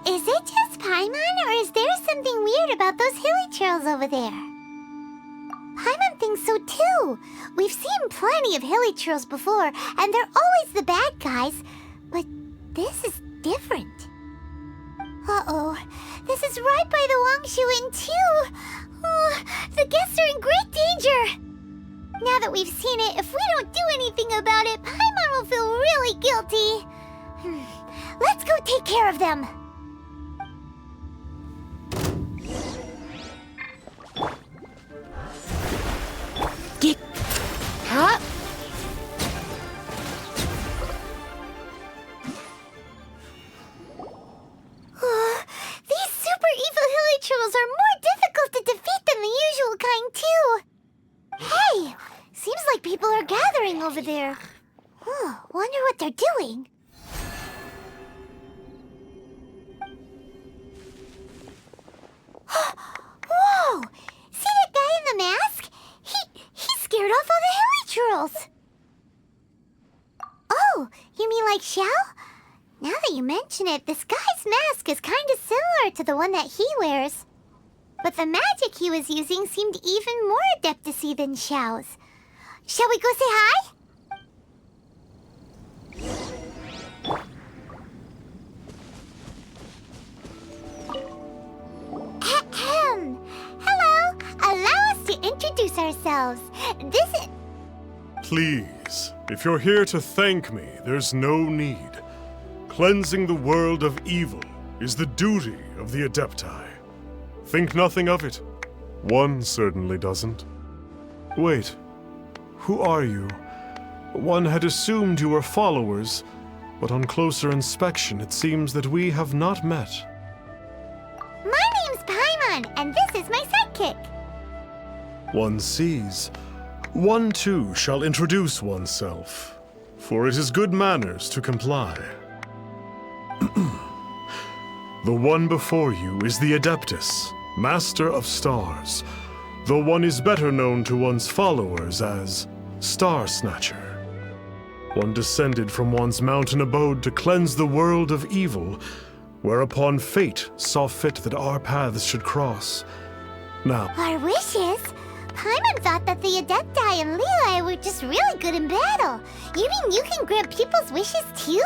Is it just Paimon, or is there something weird about those hilly trails over there? Paimon thinks so too. We've seen plenty of hilly trails before, and they're always the bad guys. But this is different. Uh-oh. This is right by the Wangshu Inn too. Oh, the guests are in great danger. Now that we've seen it, if we don't do anything about it, Paimon will feel really guilty. Let's go take care of them. Huh? These super evil hilly trolls are more difficult to defeat than the usual kind too. Hey, seems like people are gathering over there. Wonder what they're doing. Whoa! See that guy in the mask? He scared off all the hilly trolls. Oh, you mean like Xiao? Now that you mention it, this guy's mask is kind of similar to the one that he wears. But the magic he was using seemed even more adeptus-y than Xiao's. Shall we go say hi? Ahem. Hello. Allow us to introduce ourselves. This is... Please, if you're here to thank me, there's no need. Cleansing the world of evil is the duty of the Adepti. Think nothing of it. One certainly doesn't. Wait, who are you? One had assumed you were followers, but on closer inspection it seems that we have not met. My name's Paimon, and this is my sidekick. One sees. One too shall introduce oneself, for it is good manners to comply. The one before you is the Adeptus, Master of Stars, though one is better known to one's followers as Star Snatcher. One descended from one's mountain abode to cleanse the world of evil, whereupon fate saw fit that our paths should cross. Now, Our wishes? Paimon thought that the Adepti and Leela were just really good in battle. You mean you can grant people's wishes too?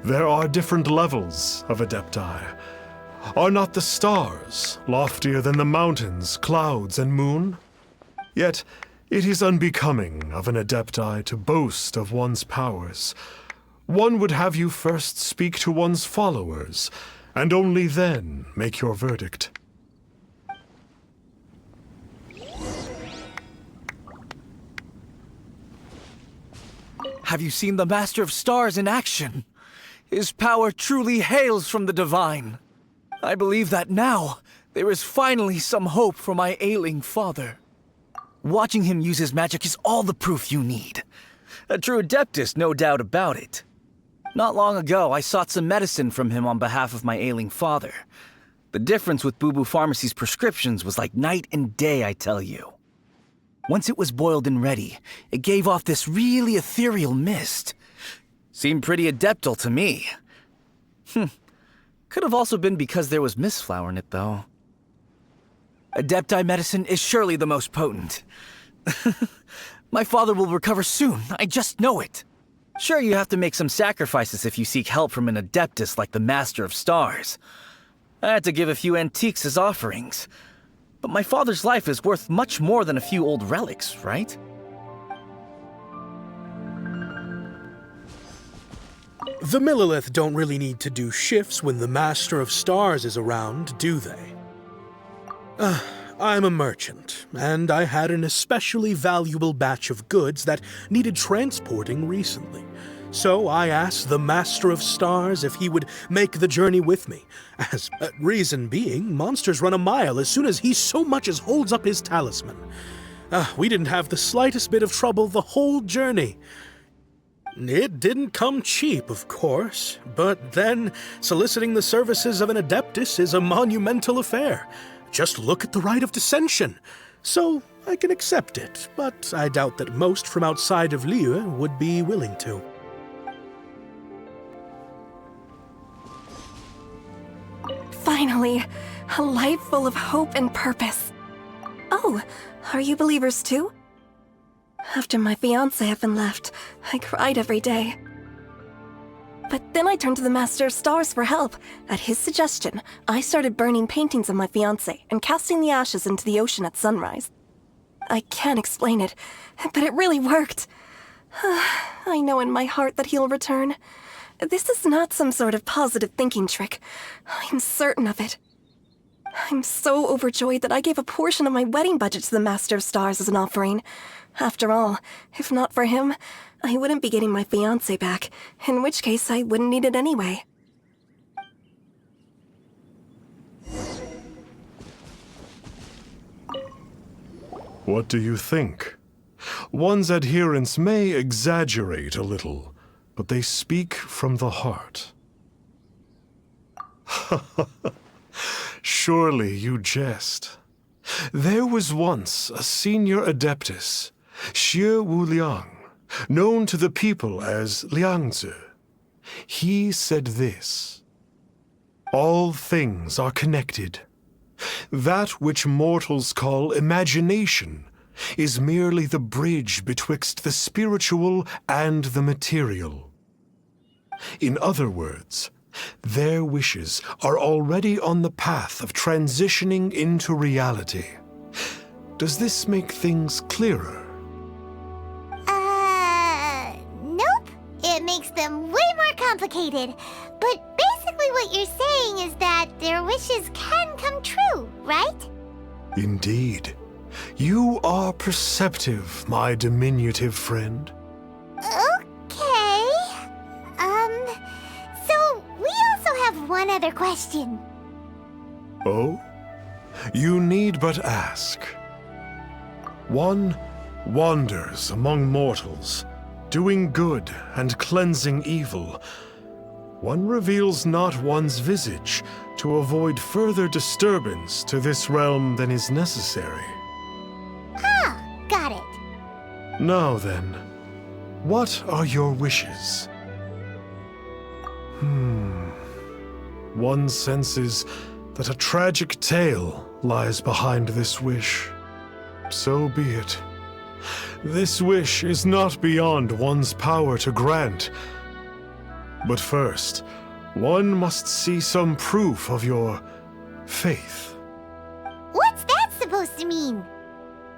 there are different levels of Adepti. Are not the stars loftier than the mountains, clouds, and moon? Yet, it is unbecoming of an Adepti to boast of one's powers. One would have you first speak to one's followers, and only then make your verdict. Have you seen the Master of Stars in action? His power truly hails from the divine. I believe that now there is finally some hope for my ailing father. Watching him use his magic is all the proof you need. A true adeptus, no doubt about it. Not long ago, I sought some medicine from him on behalf of my ailing father. The difference with Boo Boo Pharmacy's prescriptions was like night and day, I tell you. Once it was boiled and ready, it gave off this really ethereal mist. Seemed pretty adeptal to me. Could have also been because there was mistflower in it, though. Adepti medicine is surely the most potent. My father will recover soon, I just know it. Sure, you have to make some sacrifices if you seek help from an adeptus like the Master of Stars. I had to give a few antiques as offerings. But my father's life is worth much more than a few old relics, right? The Millilith don't really need to do shifts when the Master of Stars is around, do they? I'm a merchant, and I had an especially valuable batch of goods that needed transporting recently. So I asked the Master of Stars if he would make the journey with me. As reason being, monsters run a mile as soon as he so much as holds up his talisman. We didn't have the slightest bit of trouble the whole journey. It didn't come cheap, of course, but then soliciting the services of an Adeptus is a monumental affair. Just look at the Rite of Dissension. So I can accept it, but I doubt that most from outside of Liyue would be willing to. Finally, a life full of hope and purpose. Oh, are you believers too? After my fiancé had been left, I cried every day. But then I turned to the Master of Stars for help. At his suggestion, I started burning paintings of my fiancé and casting the ashes into the ocean at sunrise. I can't explain it, but it really worked. I know in my heart that he'll return. This is not some sort of positive thinking trick. I'm certain of it. I'm so overjoyed that I gave a portion of my wedding budget to the Master of Stars as an offering. After all, if not for him, I wouldn't be getting my fiancé back, in which case I wouldn't need it anyway. What do you think? One's adherents may exaggerate a little, but they speak from the heart. Surely you jest. There was once a senior adeptus, Xie Wuliang, known to the people as Liangzi. He said this: all things are connected. That which mortals call imagination is merely the bridge betwixt the spiritual and the material. In other words, their wishes are already on the path of transitioning into reality. Does this make things clearer? Nope. It makes them way more complicated. But basically what you're saying is that their wishes can come true, right? Indeed. You are perceptive, my diminutive friend. Okay. So we also have one other question. Oh? You need but ask. One wanders among mortals, doing good and cleansing evil. One reveals not one's visage to avoid further disturbance to this realm than is necessary. Ah, got it. Now then, what are your wishes? One senses that a tragic tale lies behind this wish. So be it. This wish is not beyond one's power to grant. But first, one must see some proof of your faith. What's that supposed to mean?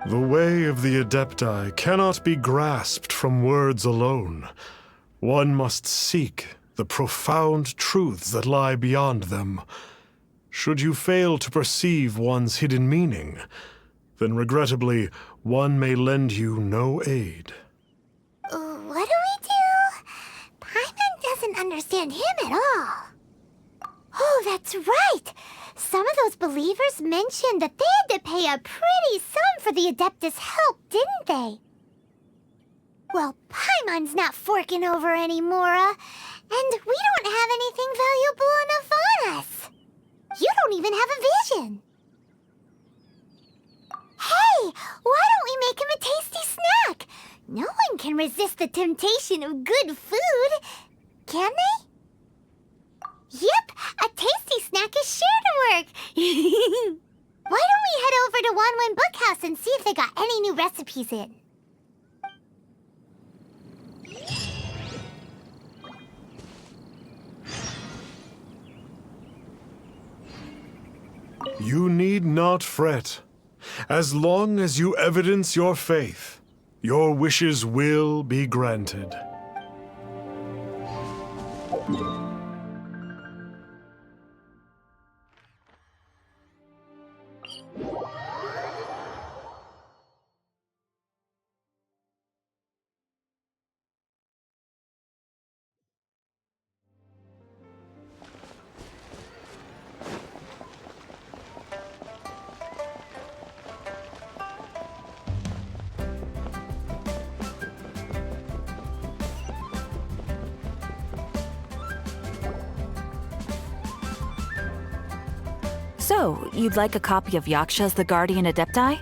The way of the Adepti cannot be grasped from words alone. One must seek the profound truths that lie beyond them. Should you fail to perceive one's hidden meaning, then regrettably, one may lend you no aid. What do we do? Paimon doesn't understand him at all. Oh, that's right! Some of those believers mentioned that they had to pay a pretty sum for the Adeptus' help, didn't they? Well, Paimon's not forking over anymore, and we don't have anything valuable enough on us. You don't even have a vision. Hey, why don't we make him a tasty snack? No one can resist the temptation of good food, can they? Yep, a tasty snack is sure to work. Why don't we head over to Wanwen Bookhouse and see if they got any new recipes in? You need not fret. As long as you evidence your faith, your wishes will be granted. So, you'd like a copy of Yaksha's The Guardian Adepti?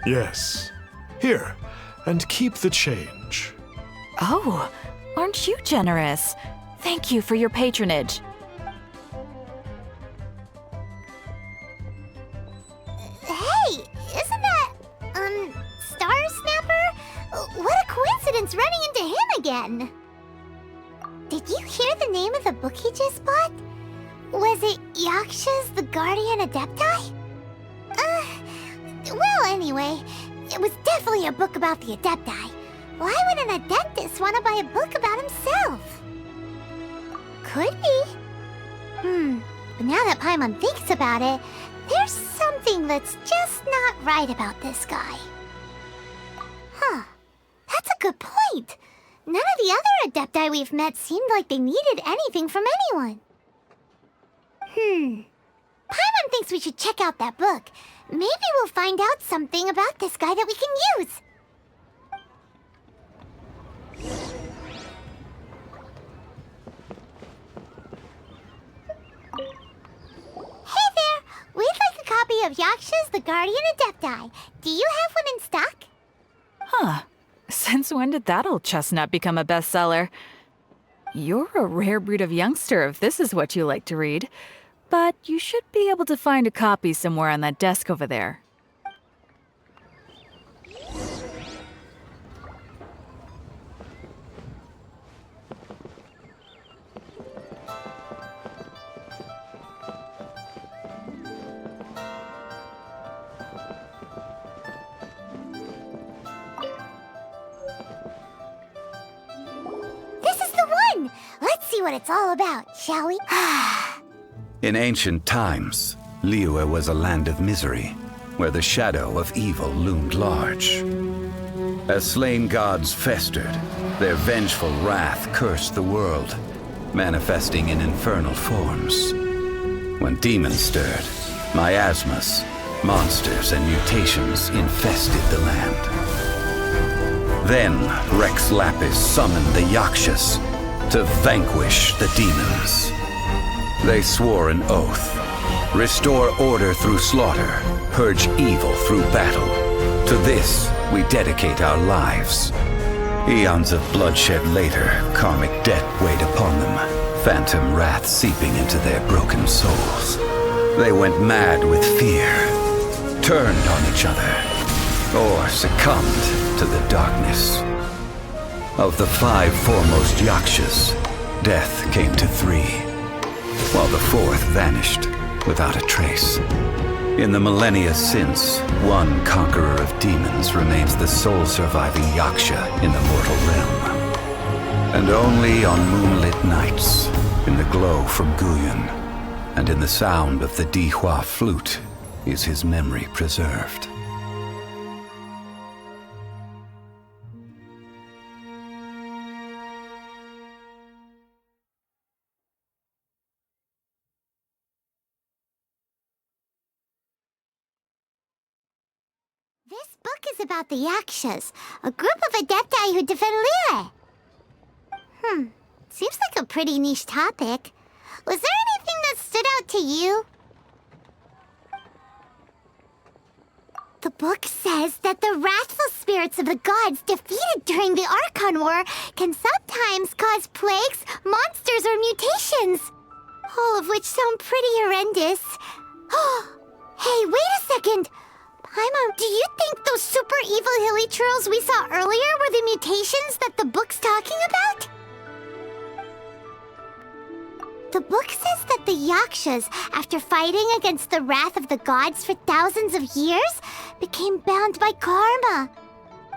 Yes. Here, and keep the change. Oh, aren't you generous? Thank you for your patronage. Hey, isn't that, Star Snapper? What a coincidence running into him again. Did you hear the name of the book he just bought? Was it Yaksha's The Guardian Adepti? Well, anyway, it was definitely a book about the Adepti. Why would an Adeptus want to buy a book about himself? Could be. But now that Paimon thinks about it, there's something that's just not right about this guy. Huh. That's a good point. None of the other Adepti we've met seemed like they needed anything from anyone. Paimon thinks we should check out that book. Maybe we'll find out something about this guy that we can use. Hey there! We'd like a copy of Yaksha's The Guardian Adepti. Do you have one in stock? Huh. Since when did that old chestnut become a bestseller? You're a rare breed of youngster if this is what you like to read. But you should be able to find a copy somewhere on that desk over there. This is the one! Let's see what it's all about, shall we? In ancient times, Liyue was a land of misery, where the shadow of evil loomed large. As slain gods festered, their vengeful wrath cursed the world, manifesting in infernal forms. When demons stirred, miasmas, monsters, and mutations infested the land. Then Rex Lapis summoned the Yakshas to vanquish the demons. They swore an oath: restore order through slaughter, purge evil through battle. To this, we dedicate our lives. Eons of bloodshed later, karmic debt weighed upon them, phantom wrath seeping into their broken souls. They went mad with fear, turned on each other, or succumbed to the darkness. Of the 5 foremost Yakshas, death came to 3. While the 4th vanished without a trace. In the millennia since, one conqueror of demons remains the sole surviving Yaksha in the mortal realm. And only on moonlit nights, in the glow from Guyon, and in the sound of the Dihua flute, is his memory preserved. This book is about the Yakshas, a group of Adepti who defend Liyue. Seems like a pretty niche topic. Was there anything that stood out to you? The book says that the wrathful spirits of the gods defeated during the Archon War can sometimes cause plagues, monsters, or mutations. All of which sound pretty horrendous. Hey, wait a second! Paimon, do you think those super evil hilly churls we saw earlier were the mutations that the book's talking about? The book says that the Yakshas, after fighting against the wrath of the gods for thousands of years, became bound by karma.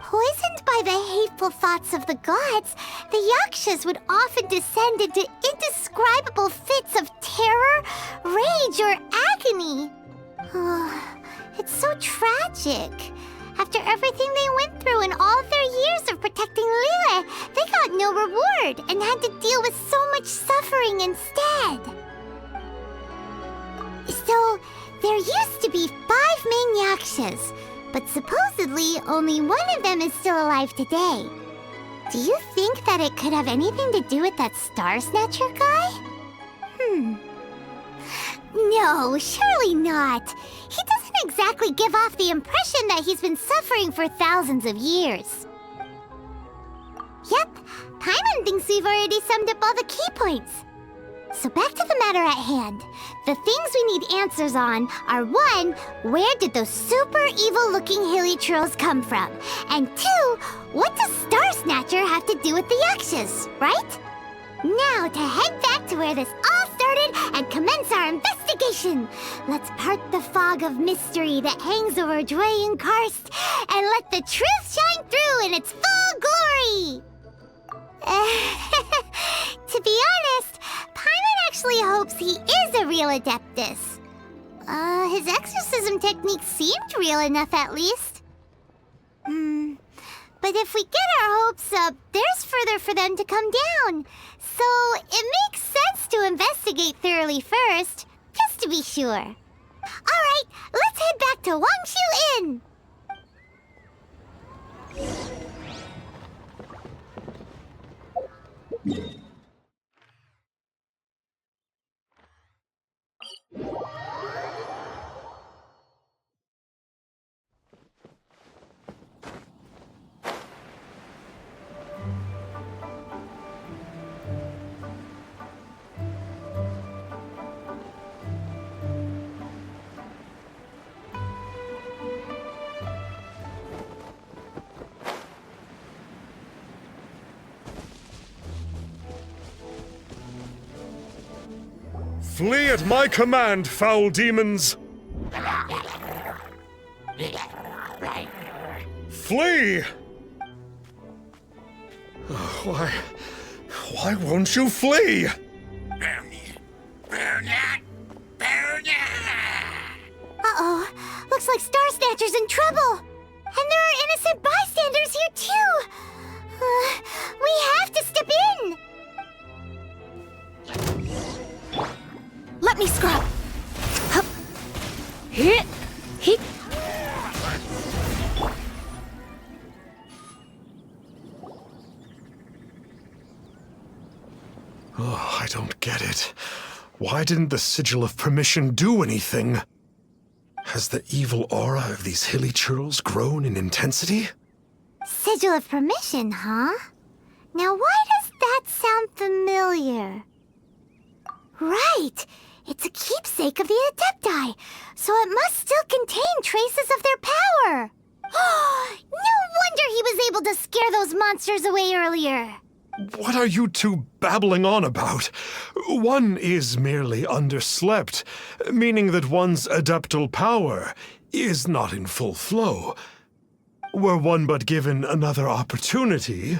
Poisoned by the hateful thoughts of the gods, the Yakshas would often descend into indescribable fits of terror, rage, or agony. It's so tragic. After everything they went through in all of their years of protecting Liyue, they got no reward and had to deal with so much suffering instead. So, there used to be 5 main Yakshas, but supposedly only one of them is still alive today. Do you think that it could have anything to do with that Star Snatcher guy? No, surely not. He doesn't exactly give off the impression that he's been suffering for thousands of years. Yep, Paimon thinks we've already summed up all the key points. So back to the matter at hand. The things we need answers on are 1, where did those super evil-looking hilly trolls come from? And 2, what does Star Snatcher have to do with the Actes, right? Now to head back to where this all started and commence our investigation. Let's part the fog of mystery that hangs over Dwayne Karst and let the truth shine through in its full glory. To be honest, Paimon actually hopes he is a real Adeptus. His exorcism technique seemed real enough at least. But if we get our hopes up, there's further for them to come down. So it makes sense to investigate thoroughly first, just to be sure. Alright, let's head back to Wangshu Inn! Flee at my command, foul demons! Flee! Why won't you flee? Uh-oh, looks like Star Snatcher's in trouble. And there are innocent bystanders here too. We have to step in. Let me scrub. Hup. Hit! Hit! Oh, I don't get it. Why didn't the Sigil of Permission do anything? Has the evil aura of these hilly churls grown in intensity? Sigil of Permission, huh? Now why does that sound familiar? Right! It's a keepsake of the Adepti, so it must still contain traces of their power! No wonder he was able to scare those monsters away earlier! What are you two babbling on about? One is merely underslept, meaning that one's adeptal power is not in full flow. Were one but given another opportunity...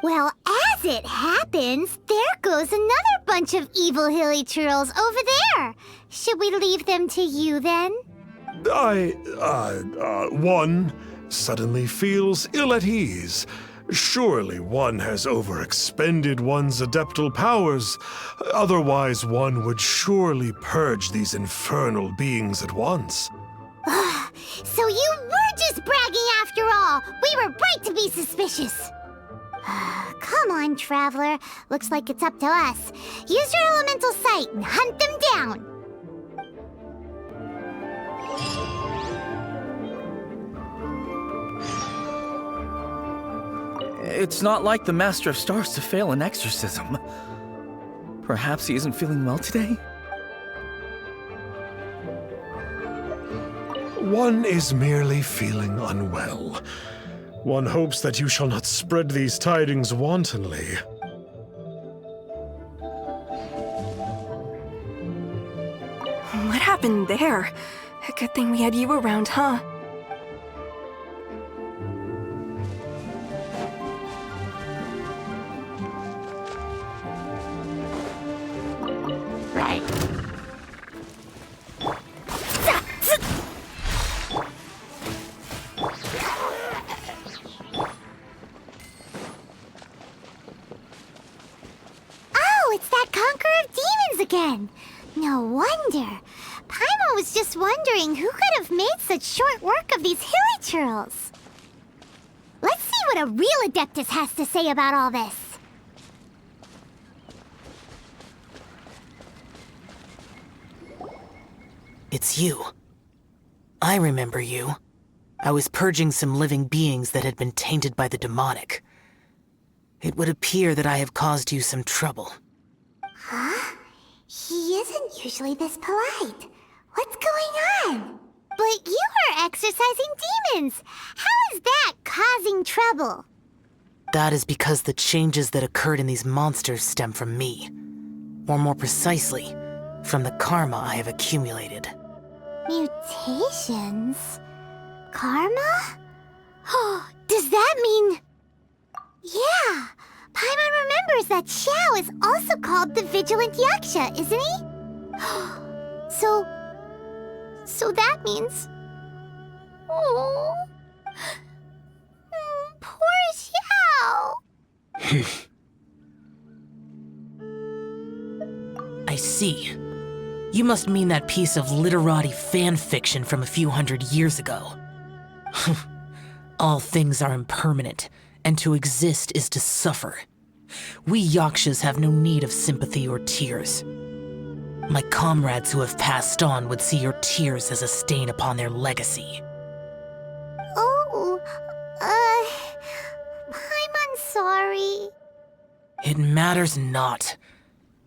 Well, as it happens, there goes another bunch of evil hilly churls over there. Should we leave them to you, then? One suddenly feels ill at ease. Surely one has overexpended one's adeptal powers. Otherwise, one would surely purge these infernal beings at once. So you were just bragging after all. We were right to be suspicious. Come on, Traveler. Looks like it's up to us. Use your elemental sight and hunt them down. It's not like the Master of Stars to fail an exorcism. Perhaps he isn't feeling well today? One is merely feeling unwell. One hopes that you shall not spread these tidings wantonly. What happened there? A good thing we had you around, huh? Right. Again. No wonder. Paimon was just wondering who could have made such short work of these hilly churls. Let's see what a real Adeptus has to say about all this. It's you. I remember you. I was purging some living beings that had been tainted by the demonic. It would appear that I have caused you some trouble. Huh? He isn't usually this polite. What's going on? But you are exorcising demons! How is that causing trouble? That is because the changes that occurred in these monsters stem from me. Or more precisely, from the karma I have accumulated. Mutations? Karma? Oh, does that mean... Yeah! Paimon remembers that Xiao is also called the Vigilant Yaksha, isn't he? So that means... Oh... Poor Xiao! I see. You must mean that piece of literati fan fiction from a few hundred years ago. All things are impermanent, and to exist is to suffer. We Yakshas have no need of sympathy or tears. My comrades who have passed on would see your tears as a stain upon their legacy. Oh, I'm sorry. It matters not.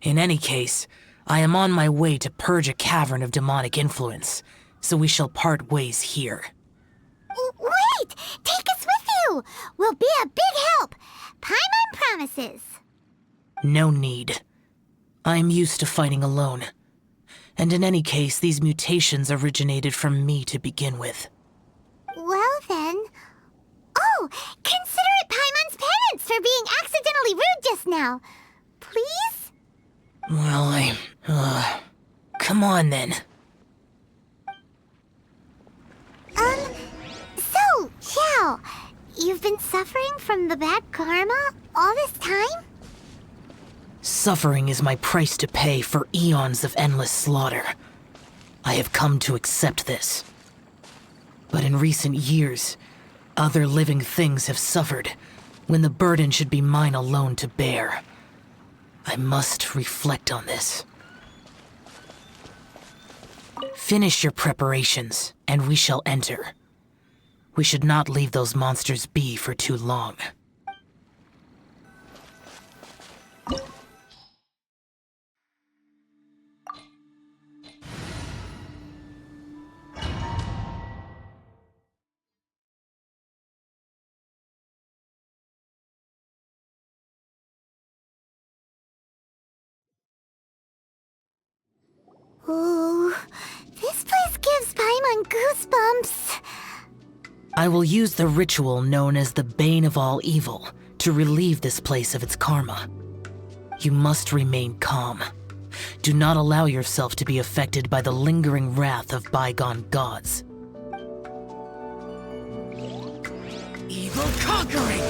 In any case, I am on my way to purge a cavern of demonic influence, so we shall part ways here. Wait! Take us with you! We'll be a big help! Paimon promises! No need. I am used to fighting alone. And in any case, these mutations originated from me to begin with. Well then... Oh! Consider it Paimon's penance for being accidentally rude just now! Please? Well, come on then. So, Xiao, you've been suffering from the bad karma all this time? Suffering is my price to pay for eons of endless slaughter. I have come to accept this. But in recent years, other living things have suffered, when the burden should be mine alone to bear. I must reflect on this. Finish your preparations, and we shall enter. We should not leave those monsters be for too long. Ooh, this place gives Paimon goosebumps. I will use the ritual known as the Bane of All Evil to relieve this place of its karma. You must remain calm. Do not allow yourself to be affected by the lingering wrath of bygone gods. Evil conquering!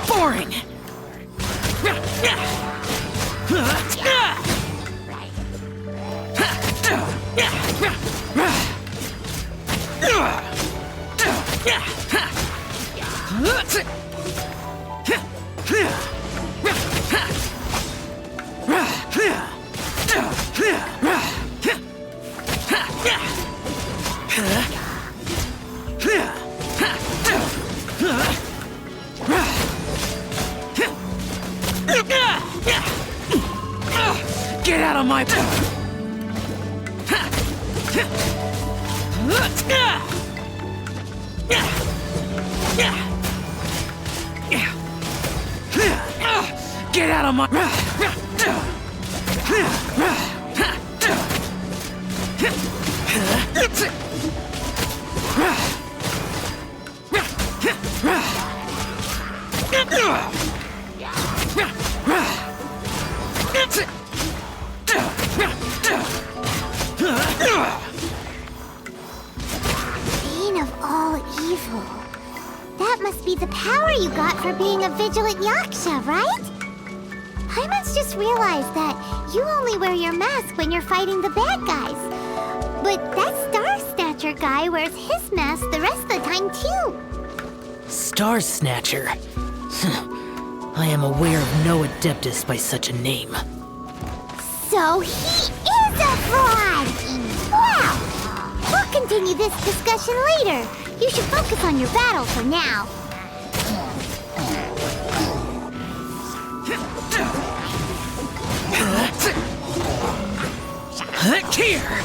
Boring! Get out of my... Get out of my... must be the power you got for being a vigilant yaksha, right? Paimon's just realized that you only wear your mask when you're fighting the bad guys. But that Star Snatcher guy wears his mask the rest of the time, too. Star Snatcher? I am aware of no Adeptus by such a name. So he is a fraud! Wow! We'll continue this discussion later. You should focus on your battle for now. Here!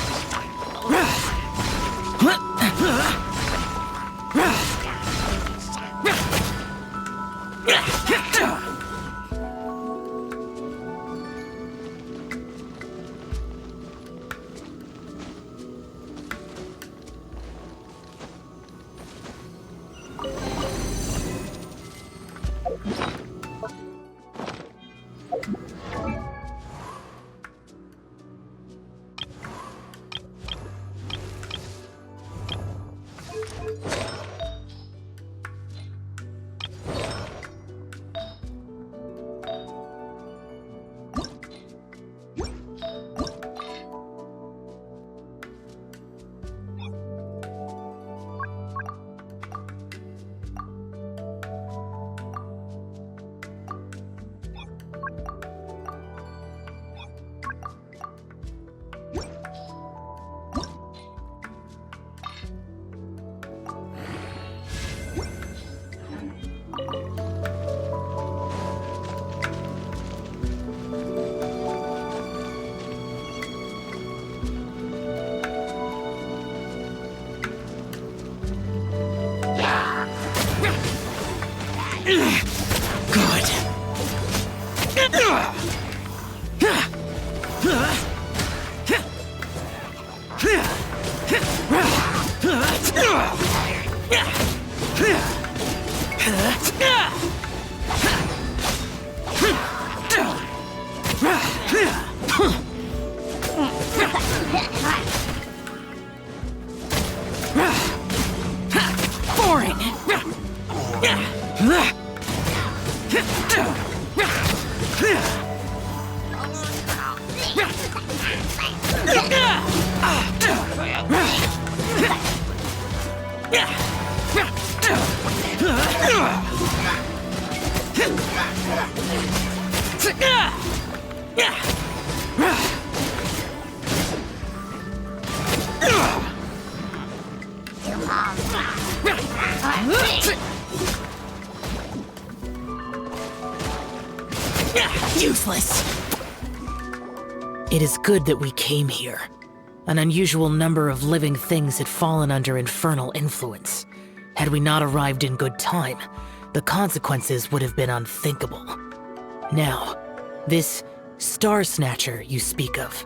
Useless. It is good that we came here. An unusual number of living things had fallen under infernal influence. Had we not arrived in good time, the consequences would have been unthinkable. Now, this Star Snatcher you speak of,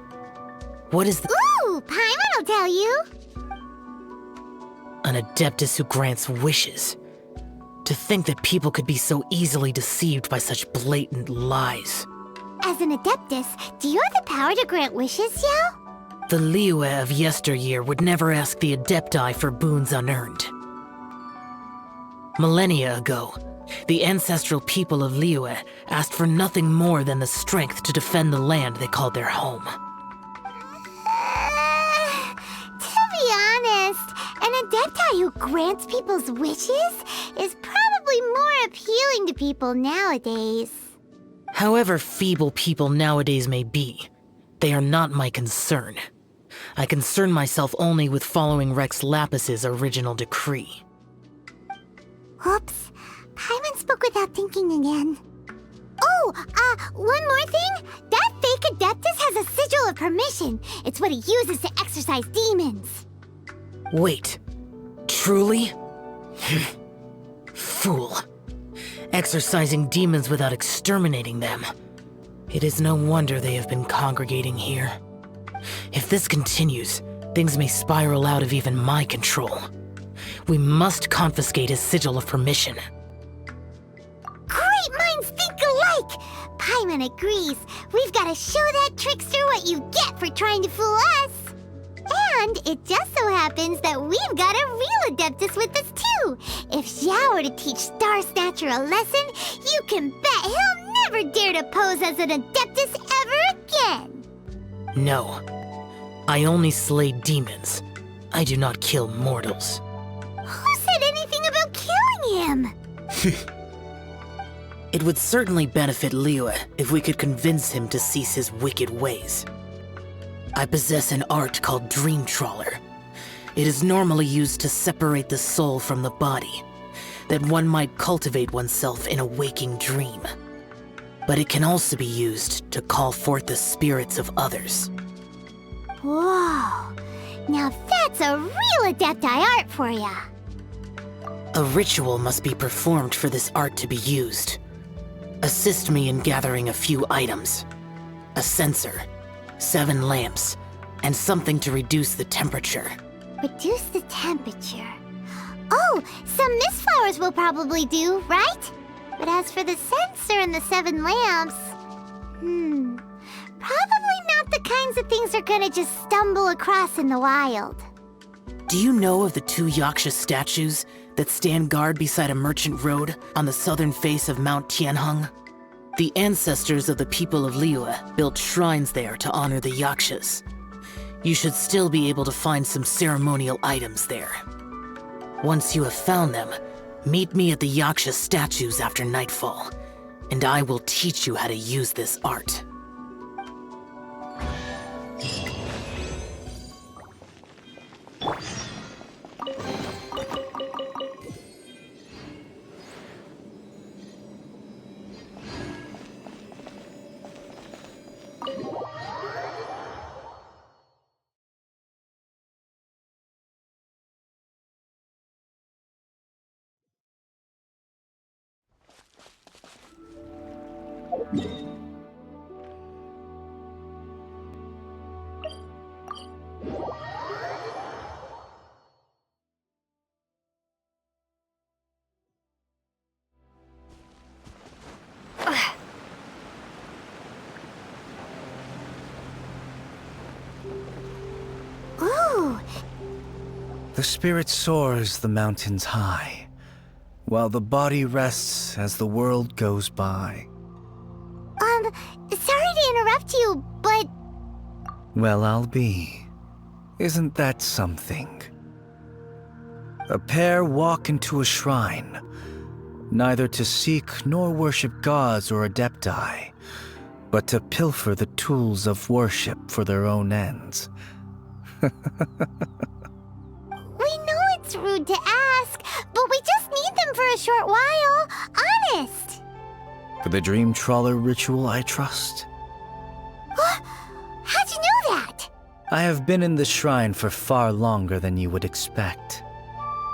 what is the— Ooh, Paimon will tell you! An Adeptus who grants wishes. To think that people could be so easily deceived by such blatant lies. As an Adeptus, do you have the power to grant wishes, Xiao? The Liyue of yesteryear would never ask the Adepti for boons unearned. Millennia ago, the ancestral people of Liyue asked for nothing more than the strength to defend the land they called their home. To be honest, an Adepti who grants people's wishes is probably more appealing to people nowadays. However feeble people nowadays may be, they are not my concern. I concern myself only with following Rex Lapis's original decree. Oops, Paimon spoke without thinking again. Oh, one more thing. That fake Adeptus has a sigil of permission. It's what he uses to exorcise demons. Wait, truly? Fool. Exorcising demons without exterminating them. It is no wonder they have been congregating here. If this continues, things may spiral out of even my control. We must confiscate his sigil of permission. Great minds think alike! Paimon agrees. We've got to show that trickster what you get for trying to fool us. And it just so happens that we've got a real Adeptus with us too. If Xiao were to teach Star Snatcher a lesson, you can bet he'll never dare to pose as an Adeptus ever again. No. I only slay demons. I do not kill mortals. Who said anything about killing him? It would certainly benefit Liyue if we could convince him to cease his wicked ways. I possess an art called Dream Trawler. It is normally used to separate the soul from the body, that one might cultivate oneself in a waking dream. But it can also be used to call forth the spirits of others. Whoa, now that's a real Adepti art for ya. A ritual must be performed for this art to be used. Assist me in gathering a few items. A censer, 7 lamps, and something to reduce the temperature. Reduce the temperature. Oh, some mist flowers will probably do, right? But as for the censer and the 7 lamps, probably not the kinds of things they're gonna just stumble across in the wild. Do you know of the 2 Yaksha statues that stand guard beside a merchant road on the southern face of Mount Tianheng? The ancestors of the people of Liyue built shrines there to honor the Yakshas. You should still be able to find some ceremonial items there. Once you have found them, meet me at the Yaksha statues after nightfall, and I will teach you how to use this art. Ooh, The spirit soars the mountains high, while the body rests as the world goes by. sorry to interrupt you, but Well, I'll be. Isn't that something? A pair walk into a shrine, neither to seek nor worship gods or adepti, but to pilfer the tools of worship for their own ends. we know it's rude to ask, but we just need them for a short while. Honest. For the Dream Trawler ritual, I trust. How'd you know that? I have been in the shrine for far longer than you would expect.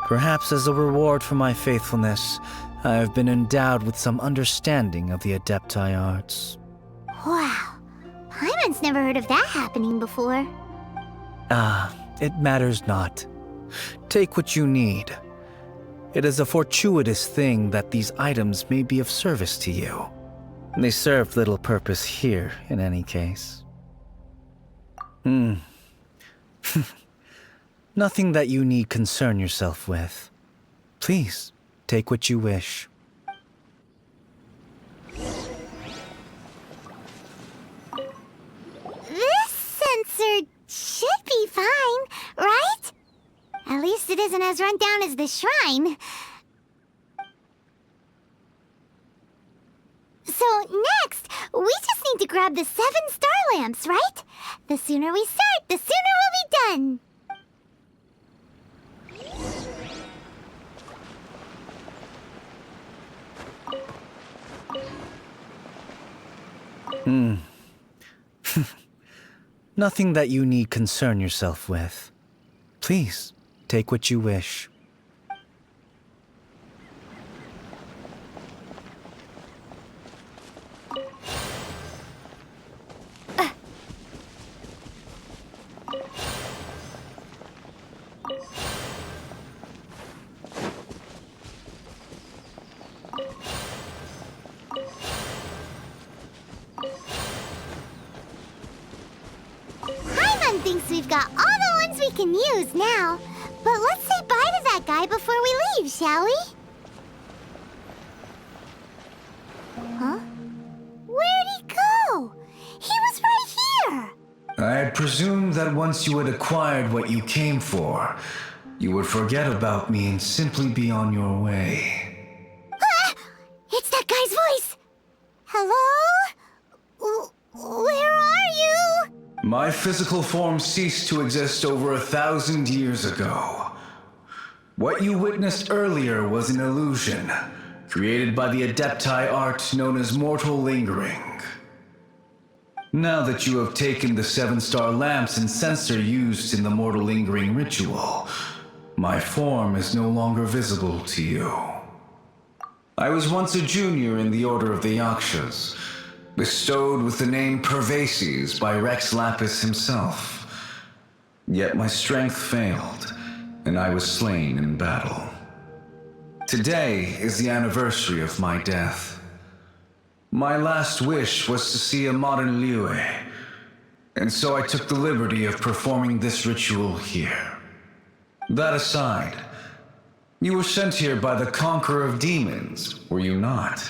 Perhaps as a reward for my faithfulness, I have been endowed with some understanding of the adepti arts. Wow. Paimon's never heard of that happening before. It matters not. Take what you need. It is a fortuitous thing that these items may be of service to you. They serve little purpose here, in any case. Nothing that you need concern yourself with. Please, take what you wish. This sensor should be fine, right? At least it isn't as run down as the shrine. So next, we just need to grab the 7 star lamps, right? The sooner we start, the sooner we'll be done. Nothing that you need concern yourself with. Please, take what you wish. Paimon thinks we've got all the ones we we can use now. But let's say bye to that guy before we leave, shall we? Huh? Where'd he go? He was right here! I had presumed that once you had acquired what you came for, you would forget about me and simply be on your way. Ah! It's that guy's voice! Hello? Where are you? My physical form ceased to exist over 1,000 years ago. What you witnessed earlier was an illusion, created by the Adepti art known as mortal lingering. Now that you have taken the 7-star lamps and censer used in the mortal lingering ritual, my form is no longer visible to you. I was once a junior in the Order of the Yakshas, bestowed with the name Pervases by Rex Lapis himself. Yet my strength failed, and I was slain in battle. Today is the anniversary of my death. My last wish was to see a modern Liyue, and so I took the liberty of performing this ritual here. That aside, you were sent here by the Conqueror of Demons, were you not?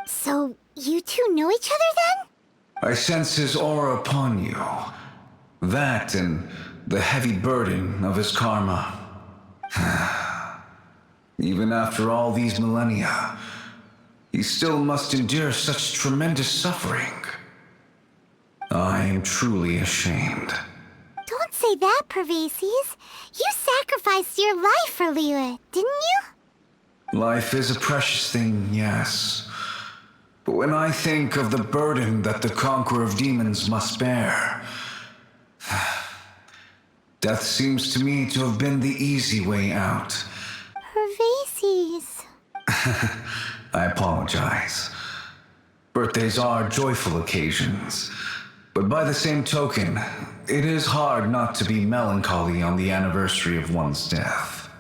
So, you two know each other then? I sense his aura upon you. That and the heavy burden of his karma. Even after all these millennia, he still must endure such tremendous suffering. I am truly ashamed. Don't say that, Pervases. You sacrificed your life for Liyue, didn't you? Life is a precious thing, yes. But when I think of the burden that the Conqueror of Demons must bear, death seems to me to have been the easy way out. Pervases. I apologize. Birthdays are joyful occasions, but by the same token, it is hard not to be melancholy on the anniversary of one's death.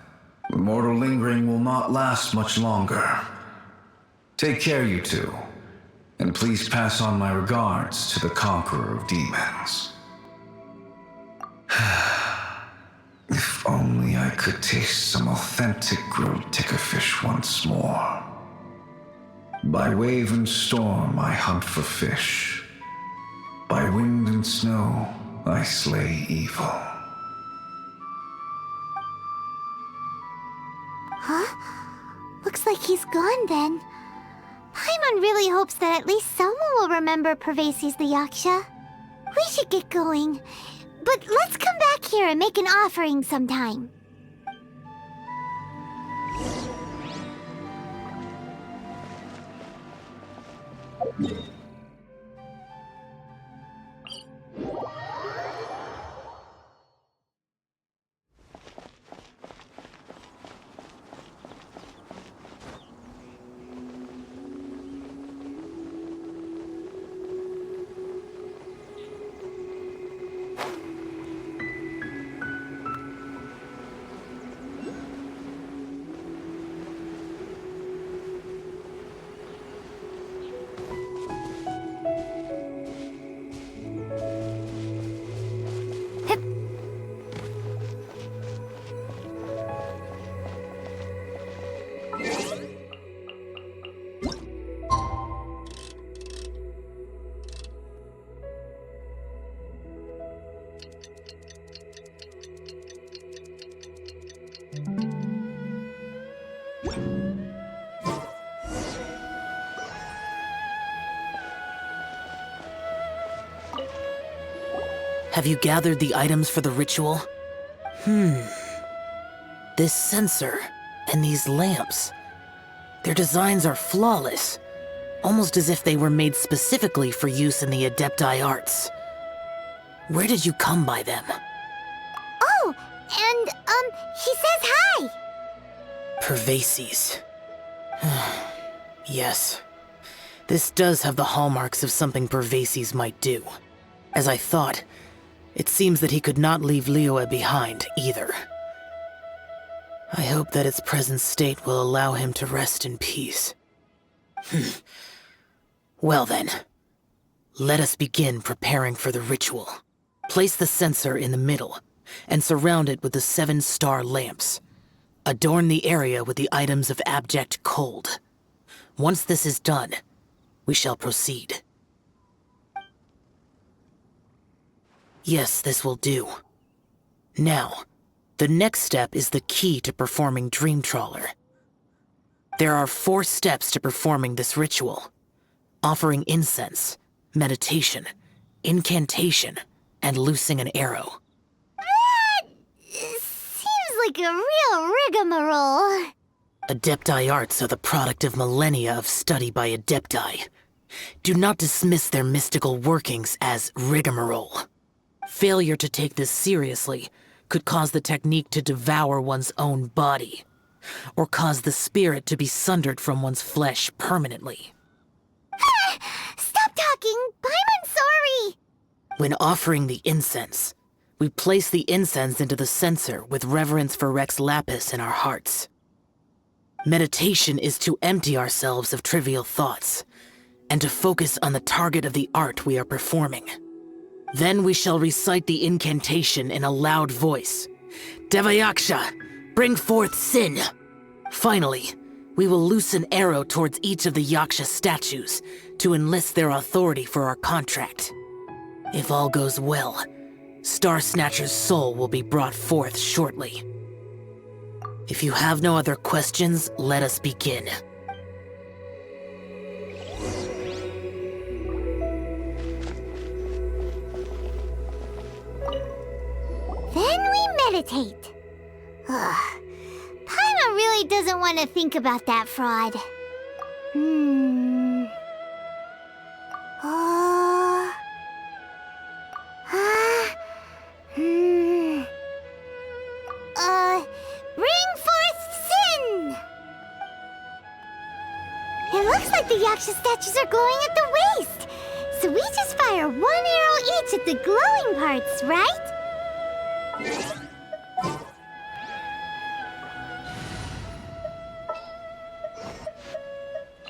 The mortal lingering will not last much longer. Take care, you two, and please pass on my regards to the Conqueror of Demons. If only I could taste some authentic grilled tickerfish once more. By wave and storm I hunt for fish. By wind and snow I slay evil. Huh? Looks like he's gone then. Paimon really hopes that at least someone will remember Pervases the Yaksha. We should get going. But let's come back here and make an offering sometime. Have you gathered the items for the ritual? This censer and these lamps. Their designs are flawless, almost as if they were made specifically for use in the Adepti arts. Where did you come by them? Oh, and, he says hi! Pervases. Yes. This does have the hallmarks of something Pervases might do. As I thought, it seems that he could not leave Liyue behind, either. I hope that its present state will allow him to rest in peace. Well then, let us begin preparing for the ritual. Place the censer in the middle, and surround it with the 7-star lamps. Adorn the area with the items of abject cold. Once this is done, we shall proceed. Yes, this will do. Now, the next step is the key to performing Dream Trawler. There are 4 steps to performing this ritual: offering incense, meditation, incantation, and loosing an arrow. That seems like a real rigmarole. Adepti arts are the product of millennia of study by Adepti. Do not dismiss their mystical workings as rigmarole. Failure to take this seriously could cause the technique to devour one's own body, or cause the spirit to be sundered from one's flesh permanently. Stop talking! I'm sorry! When offering the incense, we place the incense into the censer with reverence for Rex Lapis in our hearts. Meditation is to empty ourselves of trivial thoughts, and to focus on the target of the art we are performing. Then we shall recite the incantation in a loud voice. Devayaksha, bring forth sin! Finally, we will loose an arrow towards each of the Yaksha statues to enlist their authority for our contract. If all goes well, Star Snatcher's soul will be brought forth shortly. If you have no other questions, let us begin. Then we meditate. Ugh. Paimon really doesn't want to think about that fraud. Bring forth sin! It looks like the Yaksha statues are glowing at the waist. So we just fire 1 arrow each at the glowing parts, right?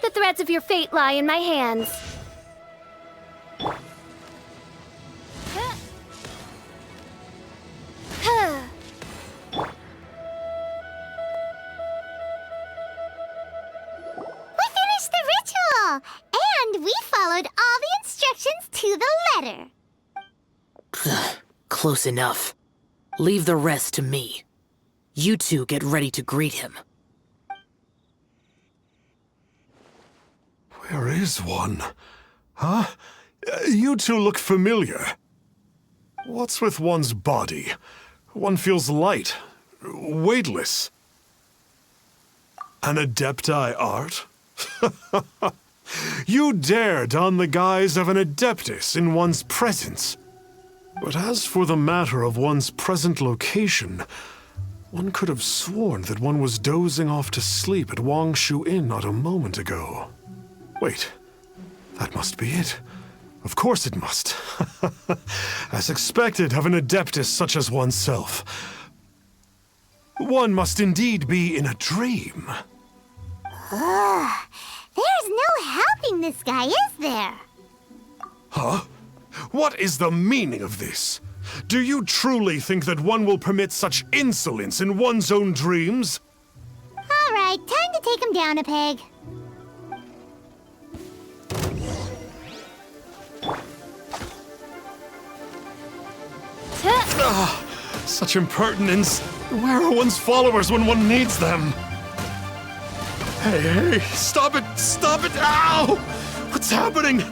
The threads of your fate lie in my hands. We finished the ritual! And we followed all the instructions to the letter. Close enough. Leave the rest to me. You two get ready to greet him. Where is one? Huh? You two look familiar. What's with one's body? One feels light, weightless. An Adepti art? You dare don the guise of an Adeptus in one's presence. But as for the matter of one's present location, one could have sworn that one was dozing off to sleep at Wangshu Inn not a moment ago. Wait, that must be it. Of course it must. As expected of an Adeptus such as oneself. One must indeed be in a dream. There's no helping this guy, is there? Huh? What is the meaning of this? Do you truly think that one will permit such insolence in one's own dreams? All right, time to take him down a peg. Such impertinence. Where are one's followers when one needs them? Hey, stop it! Stop it! Ow! What's happening?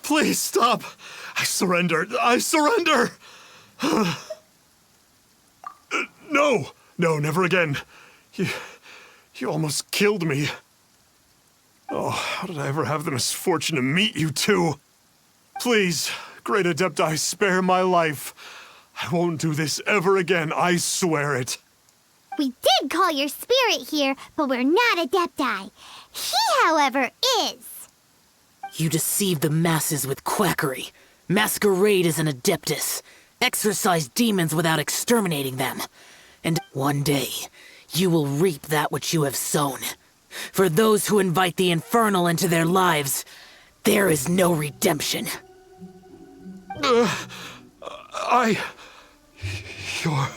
Please stop! I surrender! I surrender! No! No, never again. You almost killed me. Oh, how did I ever have the misfortune to meet you two? Please, Great Adepti, spare my life. I won't do this ever again, I swear it. We did call your spirit here, but we're not Adepti. He, however, is. You deceive the masses with quackery, masquerade as an Adeptus, exorcise demons without exterminating them, and one day you will reap that which you have sown. For those who invite the infernal into their lives, there is no redemption. You're...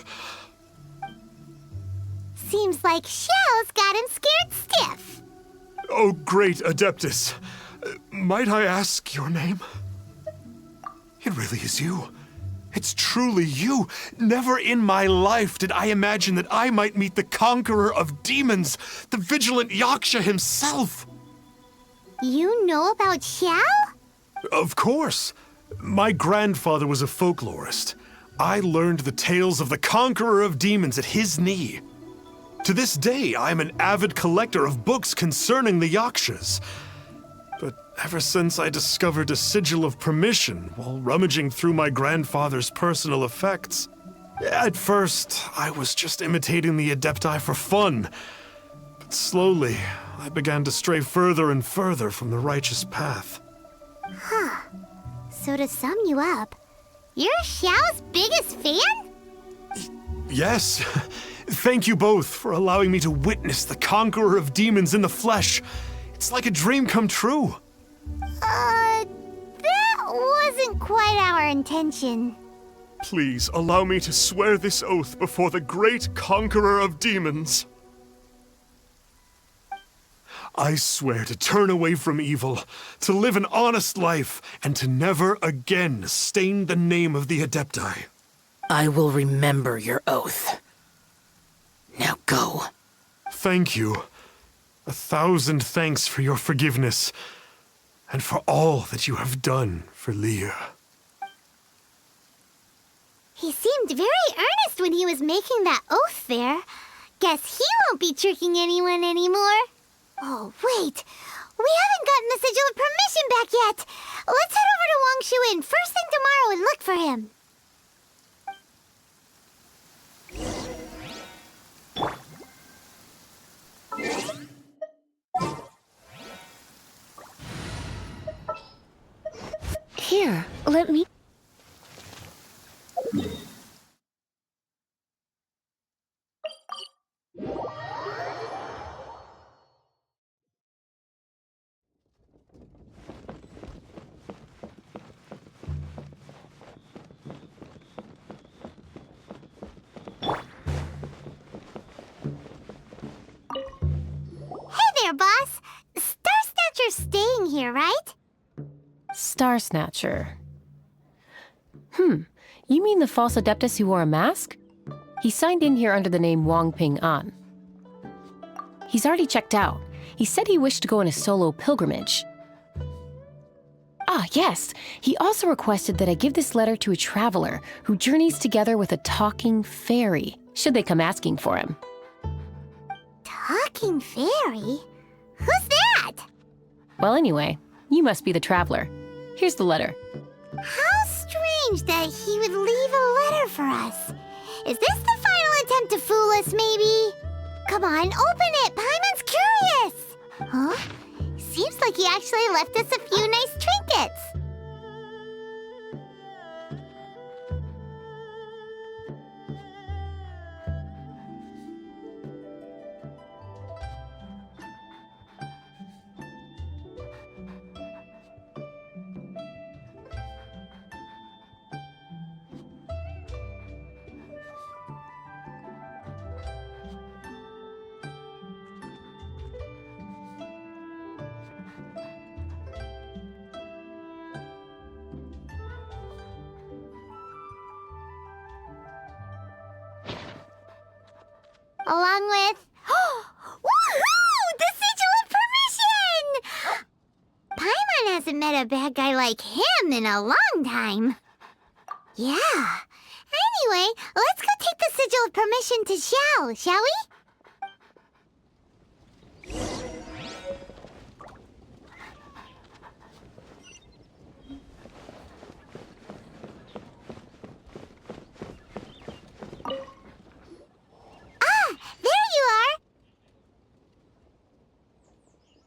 Seems like Xiao's got him scared stiff. Oh, great Adeptus. Might I ask your name? It really is you. It's truly you. Never in my life did I imagine that I might meet the conqueror of demons, the vigilant Yaksha himself. You know about Xiao? Of course. My grandfather was a folklorist. I learned the tales of the conqueror of demons at his knee. To this day, I'm an avid collector of books concerning the Yakshas. But ever since I discovered a sigil of permission while rummaging through my grandfather's personal effects, at first, I was just imitating the Adepti for fun. But slowly, I began to stray further and further from the righteous path. Huh. So to sum you up, you're Xiao's biggest fan? Yes. Thank you both for allowing me to witness the conqueror of demons in the flesh. It's like a dream come true. That wasn't quite our intention. Please allow me to swear this oath before the great conqueror of demons. I swear to turn away from evil, to live an honest life, and to never again stain the name of the Adepti. I will remember your oath. Now go. Thank you. 1,000 thanks for your forgiveness, and for all that you have done for Leah. He seemed very earnest when he was making that oath there. Guess he won't be tricking anyone anymore. Oh, wait. We haven't gotten the sigil of permission back yet. Let's head over to Wangshu Inn first thing tomorrow and look for him. Here, let me... Hey there, boss. Star Snatcher's staying here, right? Star Snatcher. You mean the false Adeptus who wore a mask? He signed in here under the name Wang Ping An. He's already checked out. He said he wished to go on a solo pilgrimage. Ah, yes. He also requested that I give this letter to a traveler who journeys together with a talking fairy, should they come asking for him. Talking fairy? Who's that? Well, anyway, you must be the traveler. Here's the letter. How strange that he would leave a letter for us. Is this the final attempt to fool us, maybe? Come on, open it! Paimon's curious! Huh? Seems like he actually left us a few nice trinkets. Along with... Woohoo! The sigil of permission! Paimon hasn't met a bad guy like him in a long time. Yeah. Anyway, let's go take the sigil of permission to Xiao, shall we?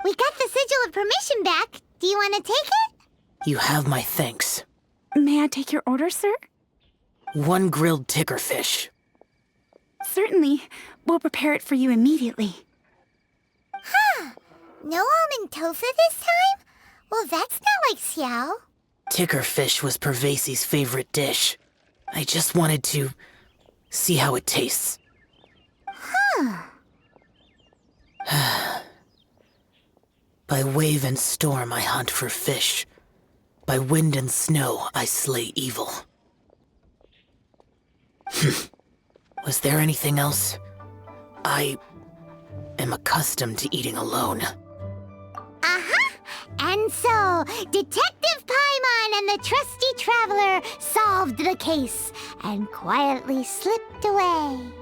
We got the sigil of permission back. Do you want to take it? You have my thanks. May I take your order, sir? 1 grilled ticker fish. Certainly. We'll prepare it for you immediately. Huh. No almond tofu this time? Well, that's not like Xiao. Ticker fish was Pervasi's favorite dish. I just wanted to see how it tastes. By wave and storm I hunt for fish. By wind and snow I slay evil. Was there anything else? I am accustomed to eating alone. And so, Detective Paimon and the trusty traveler solved the case and quietly slipped away.